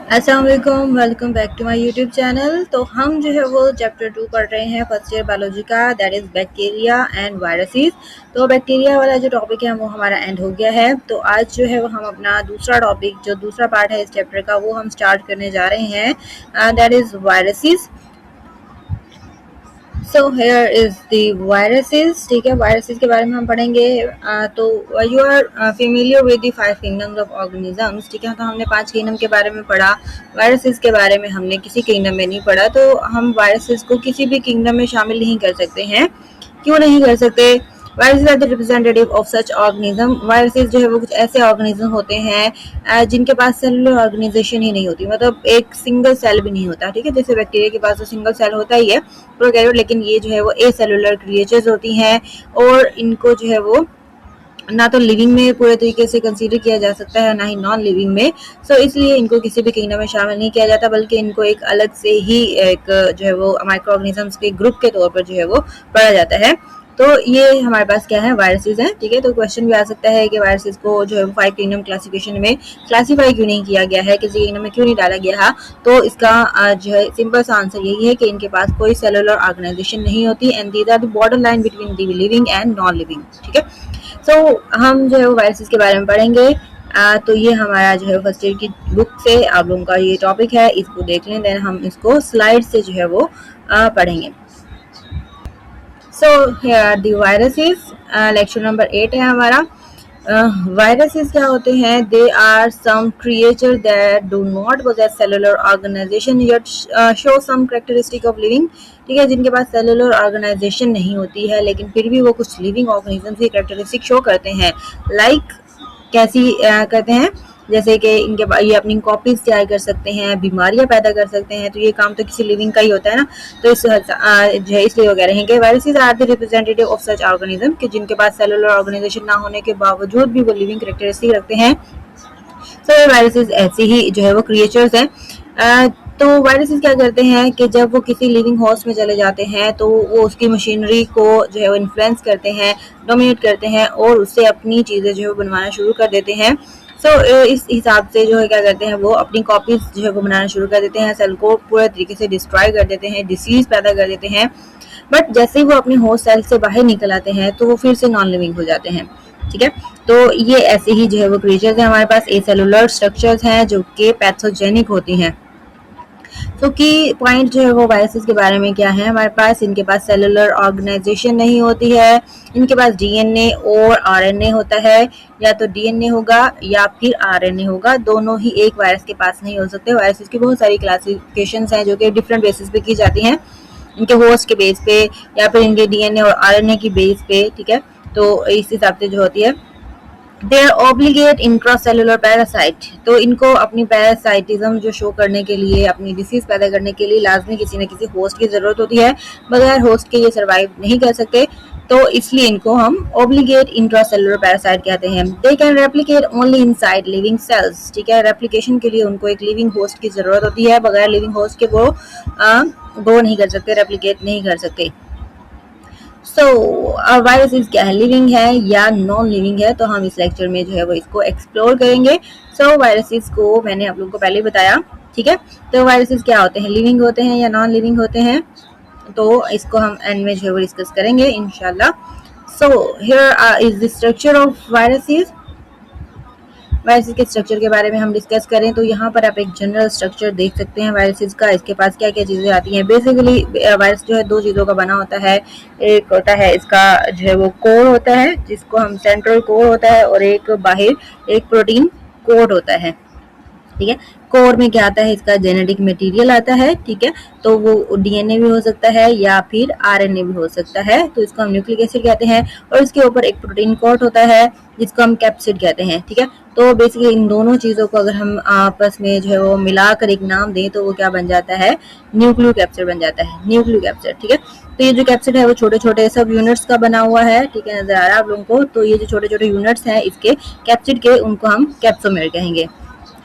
अस्सलाम वालेकुम, welcome back to my YouTube channel. तो हम जो है वो चैप्टर 2 पढ़ रहे हैं फर्स्ट ईयर बायोलॉजी का, that is bacteria and viruses. तो बैक्टीरिया वाला जो टॉपिक है वो हमारा एंड हो गया है। तो आज जो है वो हम अपना दूसरा टॉपिक, जो दूसरा पार्ट है इस चैप्टर का, वो हम स्टार्ट करने जा रहे हैं, that is viruses. So here is the viruses. ठीक है, वायरसेस के बारे में हम पढ़ेंगे। तो you are familiar with the 5 kingdoms of organisms. ठीक है, तो हमने 5 किंगडम के बारे में पढ़ा। वायरसेस के बारे में हमने किसी किंगडम में नहीं पढ़ा, तो हम वायरसेस को किसी भी किंगडम में शामिल नहीं कर सकते हैं। क्यों नहीं कर सकते? Viruses are the representative of such organism. Viruses जो है वो कुछ ऐसे ऑर्गेनिज्म होते हैं जिनके पास सेलुलर ऑर्गेनाइजेशन ही नहीं होती, मतलब एक सिंगल सेल भी नहीं होता। ठीक है, जैसे बैक्टीरिया के पास तो सिंगल सेल होता ही है प्रोकैरियोट, लेकिन ये जो है वो ए सेलुलर क्रिएचर्स होती हैं और इनको जो है वो ना तो लिविंग में पूरे तरीके से कंसीडर किया जा सकता है, ना ही नॉन लिविंग में। सो इसलिए इनको किसी भी किंगडम में शामिल नहीं किया जाता, बल्कि इनको एक अलग से ही एक जो है वो माइक्रो ऑर्गेनिजम्स के ग्रुप के तौर पर जो है वो पढ़ा जाता है। तो ये हमारे पास क्या है, वायरसेस हैं। ठीक है, तो क्वेश्चन भी आ सकता है कि वायरसेस को जो है 5 किंगडम क्लासिफिकेशन में क्लासीफाई क्यों नहीं किया गया है, किसी किंगडम में क्यों नहीं डाला गया है। तो इसका जो है सिंपल सा आंसर यही है कि इनके पास कोई सेलुलर ऑर्गेनाइजेशन नहीं होती and these are the border line between the living and non living. ठीक है, सो हम जो है वो वायरसेस के बारे में पढ़ेंगे। तो ये हमारा जो है फर्स्ट ईयर की बुक से आप लोगों का ये टॉपिक है, इसको देख लें, देन हम इसको स्लाइड से जो है वो पढ़ेंगे। So here are the viruses. Lecture number 8 है हमारा। वायरसेस क्या होते हैं? They are some creature that do not possess cellular organisation yet show some characteristic of living. ठीक है, जिनके पास सेलुलर ऑर्गेनाइजेशन नहीं होती है लेकिन फिर भी वो कुछ लिविंग ऑर्गेनिजम्स की कैरेक्टरिस्टिक शो करते हैं। लाइक कैसी करते हैं? जैसे कि इनके ये अपनी कॉपीज तैयार कर सकते हैं, बीमारियां पैदा कर सकते हैं, तो ये काम तो किसी लिविंग का ही होता है ना। तो इस इसलिए वो कह रहे हैं कि viruses are the representative of such organism, कि जिनके पास सेलुलर ऑर्गेनाइजेशन ना होने के बावजूद भी वो लिविंग कैरेक्टरिस्टिक रखते हैं। सो ये वायरसेस ऐसे ही जो है वो क्रिएचर्स हैं। तो वायरसेस क्या करते हैं कि जब वो किसी लिविंग होस्ट में चले जाते हैं तो वो उसकी मशीनरी को जो है वो इन्फ्लुएंस करते हैं, डोमिनेट करते हैं और उससे अपनी चीज़ें जो है बनवाना शुरू कर देते हैं। सो इस हिसाब से जो है क्या करते हैं, वो अपनी कॉपीज जो है वो बनाना शुरू कर देते हैं, सेल को पूरे तरीके से डिस्ट्रॉय कर देते हैं, डिसीज पैदा कर देते हैं। बट जैसे ही वो अपने होस्ट सेल से बाहर निकल आते हैं तो वो फिर से नॉन लिविंग हो जाते हैं। ठीक है, तो ये ऐसे ही जो है वो क्रिएचर्स हैं। हमारे पास ए सेलुलर स्ट्रक्चर्स हैं जो कि पैथोजेनिक होती हैं। तो की पॉइंट जो है वो वायरसेस के बारे में क्या है, हमारे पास इनके पास सेलुलर ऑर्गेनाइजेशन नहीं होती है, इनके पास डीएनए और आरएनए होता है, या तो डीएनए होगा या फिर आरएनए होगा, दोनों ही एक वायरस के पास नहीं हो सकते। वायरसेस की बहुत सारी क्लासिफिकेशंस हैं जो कि डिफरेंट बेसिस पे की जाती हैं, इनके होस्ट के बेस पे या फिर इनके डीएनए और आरएनए की बेस पे। ठीक है, तो इस हिसाब से जो होती है। They are obligate intracellular parasite, तो इनको अपनी पैरासाइटिज्म जो शो करने के लिए, अपनी डिसीज पैदा करने के लिए लाजमी किसी न किसी होस्ट की जरूरत होती है, बगैर होस्ट के ये सर्वाइव नहीं कर सकते, तो इसलिए इनको हम ऑब्लिगेट इंट्रासेलुलर पैरासाइट कहते हैं। They can replicate only inside living cells. ठीक है, रेप्लिकेशन के लिए उनको एक लिविंग होस्ट की जरूरत होती है, बगैर लिविंग होस्ट के वो ग्रो नहीं कर सकते, रेप्लिकेट नहीं कर सकते। सो वायरसेस क्या है, लिविंग है या नॉन लिविंग है, तो हम इस लेक्चर में जो है वो इसको एक्सप्लोर करेंगे। सो वायरसेस को मैंने आप लोगों को पहले बताया। ठीक है, तो वायरसेस क्या होते हैं, लिविंग होते हैं या नॉन लिविंग होते हैं, तो इसको हम एंड में जो है वो डिस्कस करेंगे इंशाल्लाह। So here is the structure of viruses. Viruses के स्ट्रक्चर के बारे में हम डिस्कस करें तो यहाँ पर आप एक जनरल स्ट्रक्चर देख सकते हैं वायरसेस का। इसके पास क्या क्या चीज़ें आती हैं। बेसिकली वायरस जो है 2 चीज़ों का बना होता है। एक होता है इसका जो है वो कोर होता है, जिसको हम सेंट्रल कोर होता है, और एक बाहर एक प्रोटीन कोड होता है। ठीक है, कोर में क्या आता है, इसका जेनेटिक मटेरियल आता है। ठीक है, तो वो डीएनए भी हो सकता है या फिर आरएनए भी हो सकता है, तो इसको हम न्यूक्लिक एसिड कहते हैं, और इसके ऊपर एक प्रोटीन कोट होता है जिसको हम कैप्सिड कहते हैं। ठीक है, तो बेसिकली इन दोनों चीज़ों को अगर हम आपस में जो है वो मिलाकर एक नाम दें तो वो क्या बन जाता है, न्यूक्लिक एसिड बन जाता है, न्यूक्लिक एसिड। ठीक है, तो ये जो कैप्सिड है वो छोटे छोटे सब यूनिट्स का बना हुआ है। ठीक है, नजर आ रहा है आप लोगों को, तो ये जो छोटे छोटे यूनिट्स हैं इसके कैप्सिड के, उनको हम कैप्सोमेर कहेंगे।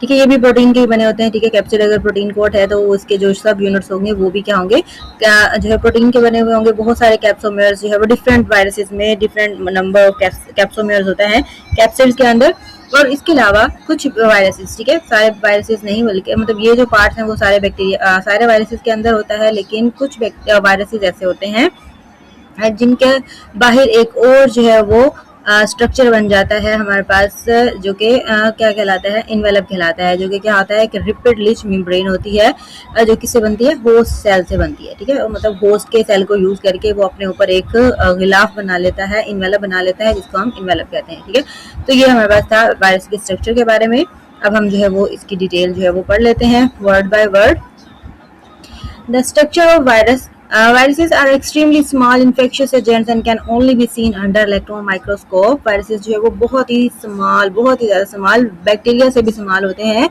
ठीक है, ये भी प्रोटीन के ही बने होते हैं। ठीक है, कैप्सिड अगर प्रोटीन कोट है तो उसके जो सब यूनिट्स होंगे वो भी क्या होंगे, जो है प्रोटीन के बने हुए होंगे। बहुत सारे कैप्सोमेयर्स जो है वो डिफरेंट वायरसेस में डिफरेंट नंबर ऑफ कैप्सोमेयर्स होता है कैप्सिड के अंदर। और इसके अलावा कुछ वायरसेस, ठीक है, सारे वायरसेस नहीं बल्कि मतलब ये जो पार्ट्स हैं वो सारे बैक्टीरिया सारे वायरसेस के अंदर होता है, लेकिन कुछ वायरसेस ऐसे होते हैं जिनके बाहर एक और जो है वो स्ट्रक्चर बन जाता है हमारे पास, जो कि क्या कहलाता है, इन्वेलप कहलाता है, जो कि क्या होता है कि रिपिड रिच मेम्ब्रेन होती है, जो किससे बनती है, होस्ट सेल से बनती है, ठीक है, मतलब होस्ट के सेल को यूज करके वो अपने ऊपर एक गिलाफ बना लेता है, इन्वेलप बना लेता है, जिसको हम इन्वेलप कहते हैं, ठीक है। तो ये हमारे पास था वायरस के स्ट्रक्चर के बारे में। अब हम जो है वो इसकी डिटेल जो है वो पढ़ लेते हैं word by word. The structure of virus. Viruses are extremely small infectious agents and can only be seen under electron microscope. Viruses जो है वो बहुत ही स्मॉल, बहुत ही ज़्यादा स्मॉल, बैक्टीरिया से भी स्मॉल होते हैं,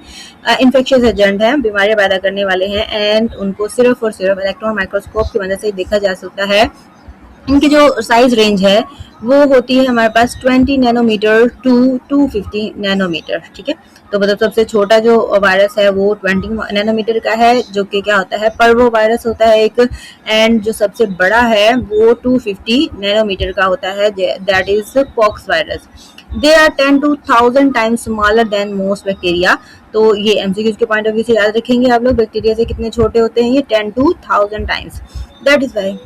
इन्फेक्शियस एजेंट हैं, बीमारियां पैदा करने वाले हैं, एंड उनको सिर्फ और सिर्फ इलेक्ट्रॉन माइक्रोस्कोप की मदद से देखा जा सकता है। इनकी जो साइज रेंज है वो होती है हमारे पास 20 नैनोमीटर टू 250 नैनोमीटर, ठीक है। तो मतलब सबसे छोटा जो वायरस है वो 20 नैनोमीटर का है, जो कि क्या होता है, पर्वो वायरस होता है एक, एंड जो सबसे बड़ा है वो 250 नैनोमीटर का होता है, that is pox virus. They are 10 to 1000 times smaller than most bacteria. तो ये एमसीक्यूज के पॉइंट ऑफ व्यू से याद रखेंगे आप लोग, बैक्टीरिया से कितने छोटे होते हैं ये, 10 to 1000 times. That is why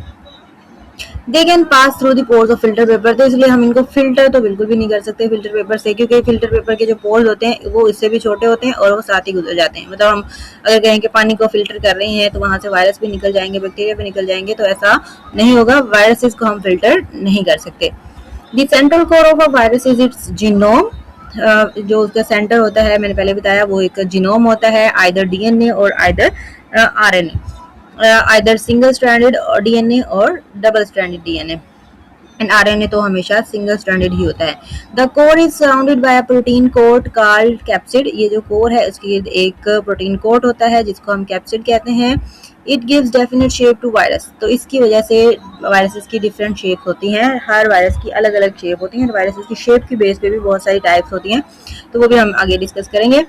they can pass through the pores of filter paper. तो इसलिए हम इनको फिल्टर तो बिल्कुल भी नहीं कर सकते फिल्टर पेपर से, क्योंकि फिल्टर पेपर के जो पोर्स होते हैं वो इससे भी छोटे होते हैं और वो साथ ही गुजर जाते हैं। मतलब हम अगर कहें कि पानी को फिल्टर कर रहे हैं तो वहां से वायरस भी निकल जाएंगे, बैक्टीरिया भी निकल जाएंगे, तो ऐसा नहीं होगा, वायरसेस को हम फिल्टर नहीं कर सकते। The central core of a virus is it's genome. जो उसका सेंटर होता है, मैंने पहले बताया, वो एक जीनोम होता है, आइदर डीएनए और either RNA, either single stranded DNA और double stranded DNA, and RNA तो हमेशा सिंगल स्ट्रैंडेड ही होता है। The core is surrounded by a protein coat called capsid. ये जो कोर है उसकी एक प्रोटीन कोट होता है जिसको हम कैप्सिड कहते हैं। It gives definite shape to virus. तो इसकी वजह से वायरसेस की डिफरेंट शेप होती हैं, हर वायरस की अलग अलग शेप होती है, वायरसेस की शेप की बेस पे भी बहुत सारी टाइप्स होती हैं, तो वो भी हम आगे डिस्कस करेंगे।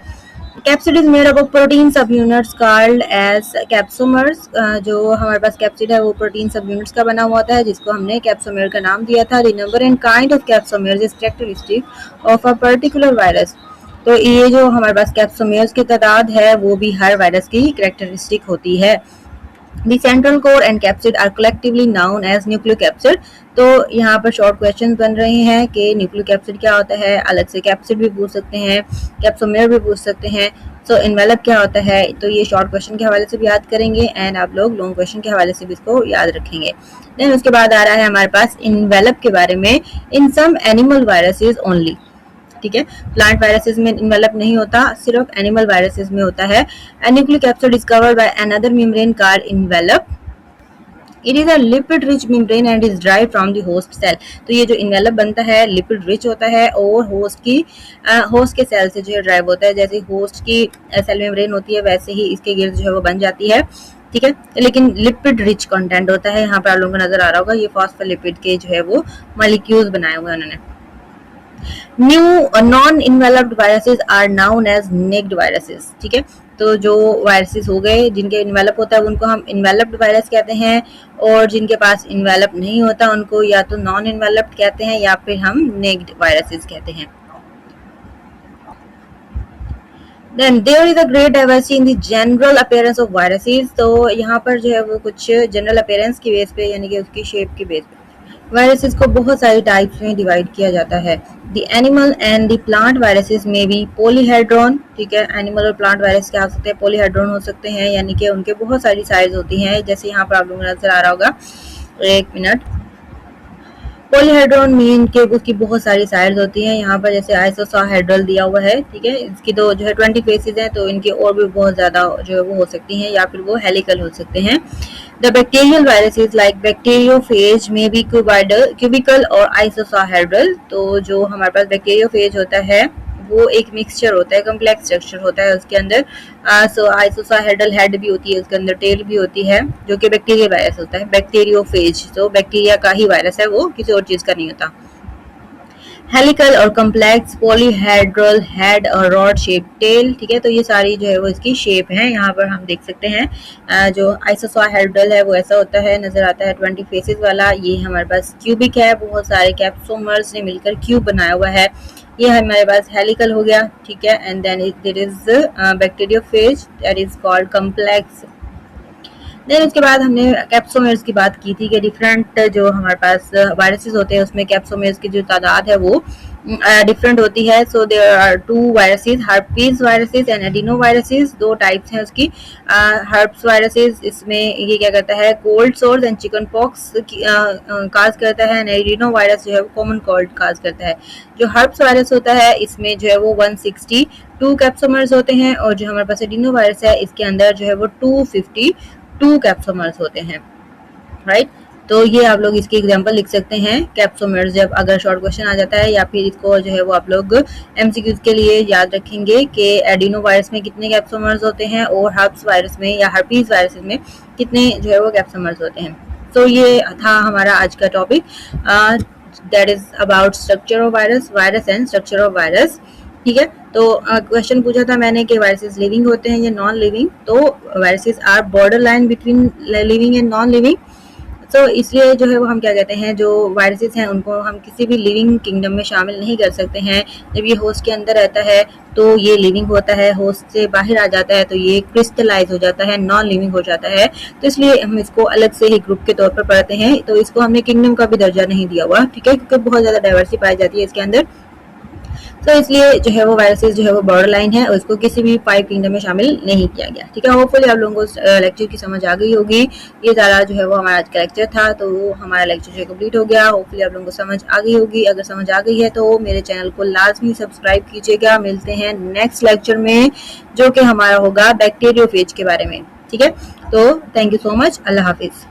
Capsid is made up of protein सब यूनिट्स कॉल्ड एज कैप्सोमर्स। जो हमारे पास कैप्सिड है वो प्रोटीन सब यूनिट्स का बना हुआ होता है, जिसको हमने कैप्सोमेर का नाम दिया था। The number and kind of capsomeres is characteristic of a particular virus. तो ये जो हमारे पास कैप्सोमेर्स की तादाद है वो भी हर वायरस की कैरेक्टरिस्टिक होती है। The central core and capsid are collectively known as nucleocapsid। तो यहाँ पर शॉर्ट क्वेश्चन बन रहे हैं कि न्यूक्लियोकैप्सिड क्या होता है, अलग से कैप्सिड भी पूछ सकते हैं, कैप्सोमेर भी पूछ सकते हैं। सो इन्वेलप क्या होता है, तो ये शॉर्ट क्वेश्चन के हवाले से भी याद करेंगे, एंड आप लोग लॉन्ग क्वेश्चन के हवाले से भी इसको याद रखेंगे। देन उसके बाद आ रहा है हमारे पास इन्वेलप के बारे में। इन सम एनिमल वायरसेस ओनली, ठीक है, प्लांट वायरसेस में इन्वेलप नहीं होता, सिर्फ एनिमल वायरसेस में होता है। Nucleocapsid is covered by another membrane called envelope. It is a lipid rich membrane and is drive from the host cell. तो ये जो इन्वेलप बनता है लिपिड रिच होता है और होस्ट के सेल से जो है ड्राइव होता है। जैसे होस्ट की सेल मेम्ब्रेन होती है वैसे ही इसके गिर्द जो है वो बन जाती है, ठीक है, लेकिन लिपिड रिच कंटेंट होता है। यहाँ पर आप लोगों को नजर आ रहा होगा ये फॉस्फोलिपिड के जो है वो मॉलिक्यूल्स बनाए हुए हैं उन्होंने। New non enveloped viruses are known as naked viruses, ठीक है। तो जो वायरसेस हो गए जिनके इन्वेलप होता है उनको हम इन्वेलप्ड वायरस कहते हैं, और जिनके पास इन्वेलप नहीं होता उनको या तो नॉन इन्वेलप्ड कहते हैं या फिर हम नेक्ड वायरसेस कहते हैं। Then there is a great diversity in the general appearance of viruses। तो यहाँ पर जो है वो कुछ जनरल अपीयरेंस की बेस पे यानी कि उसकी शेप की बेस पे वायरसेस को बहुत सारी टाइप्स में डिवाइड किया जाता है। The animal and the plant viruses में भी पॉलीहेड्रॉन, ठीक है, एनिमल और प्लांट वायरस क्या हो सकते हैं, पॉलीहेड्रॉन हो सकते हैं, यानी कि उनके बहुत सारी साइज होती हैं। जैसे यहाँ पर आप लोगों को नजर आ रहा होगा, एक मिनट, पॉलीहेड्रॉन मीन के उसकी बहुत सारी साइड्स होती हैं। यहाँ पर जैसे आइसोसाहेड्रल दिया हुआ है, ठीक है, इसकी तो जो है 20 फेसेस हैं, तो इनकी और भी बहुत ज्यादा जो है वो हो सकती हैं, या फिर वो हेलिकल हो सकते हैं। The bacterial viruses like bacteriophage में भी क्यूबिकल और आइसोसाहेड्रल। तो जो हमारे पास बैक्टीरियोफेज होता है वो एक मिक्सचर होता है, कॉम्प्लेक्स स्ट्रक्चर होता है उसके अंदर। सो आइसोसाहेड्रल हेड भी होती है, उसके अंदर टेल भी होती है, जो कि बैक्टीरिया वायरस होता है, बैक्टीरियोफेज। तो बैक्टीरिया का ही वायरस है वो, किसी और चीज का नहीं होता। हेलिकल और कॉम्प्लेक्स पॉलीहेड्रल हेड और रॉड शेप टेल, ठीक है। तो ये सारी जो है वो इसकी शेप है, यहाँ पर हम देख सकते हैं। जो आइसोसाहेड्रल है वो ऐसा होता है, नजर आता है 20 फेसेस वाला। ये हमारे पास क्यूबिक है, बहुत सारे कैप्सोमर्स ने मिलकर क्यूब बनाया हुआ है। ये हमारे पास हेलिकल हो गया, ठीक है। And then it is bacteriophage that is called complex. Then उसके बाद हमने कैप्सोमेर्स की बात की थी कि डिफरेंट जो हमारे पास वायरसेस होते हैं उसमें कैप्सोमेर्स की जो तादाद है वो डिफरेंट होती है। So there are 2 viruses, herpes viruses and adeno viruses, 2 types हैं उसकी। हर्प्स वायरसेस इसमें ये क्या करता है, cold sores and chicken pox cause करता है, एंड एडिनो वायरस जो है वो कॉमन कोल्ड काज करता है। जो हर्प्स वायरस होता है इसमें जो है वो 162 कैप्सोमर्स होते हैं, और जो हमारे पास एडिनो वायरस है इसके अंदर जो है वो 252 कैप्सोमर्स होते हैं, राइट। तो ये आप लोग इसकी एग्जांपल लिख सकते हैं कैप्सोमर्स, जब अगर शॉर्ट क्वेश्चन आ जाता है, या फिर इसको जो है वो आप लोग एमसीक्यूज के लिए याद रखेंगे कि एडिनो वायरस में कितने कैप्सोमर्स होते हैं और हर्प्स वायरस में या हर्पीज वायरस में कितने जो है वो कैप्सोमर्स होते हैं। तो ये था हमारा आज का topic, that is about structure of virus, virus and structure of virus, ठीक है। तो क्वेश्चन पूछा था मैंने कि वायरसेस लिविंग होते हैं या नॉन लिविंग, तो viruses are border line between living and non living. तो इसलिए जो है वो हम क्या कहते हैं, जो वायरसेस हैं उनको हम किसी भी लिविंग किंगडम में शामिल नहीं कर सकते हैं। जब ये होस्ट के अंदर रहता है तो ये लिविंग होता है, होस्ट से बाहर आ जाता है तो ये क्रिस्टलाइज हो जाता है, नॉन लिविंग हो जाता है। तो इसलिए हम इसको अलग से ही ग्रुप के तौर पर पढ़ते हैं, तो इसको हमने किंगडम का भी दर्जा नहीं दिया हुआ, ठीक है, क्योंकि बहुत ज्यादा डाइवर्सिटी पाई जाती है इसके अंदर। तो इसलिए जो है वो वायरसेस जो है वो बॉर्डर लाइन है और इसको किसी भी 5 किंगडम में शामिल नहीं किया गया, ठीक है। होपफुली आप लोगों को लेक्चर की समझ आ गई होगी। ये सारा जो है वो हमारा आज का लेक्चर था, तो हमारा लेक्चर जो है कंप्लीट हो गया। होपफुली आप लोगों को समझ आ गई होगी। अगर समझ आ गई है तो मेरे चैनल को लाजमी सब्सक्राइब कीजिएगा। मिलते हैं नेक्स्ट लेक्चर में, जो कि हमारा होगा बैक्टीरियोफेज के बारे में, ठीक है। तो thank you so much, Allah Hafiz.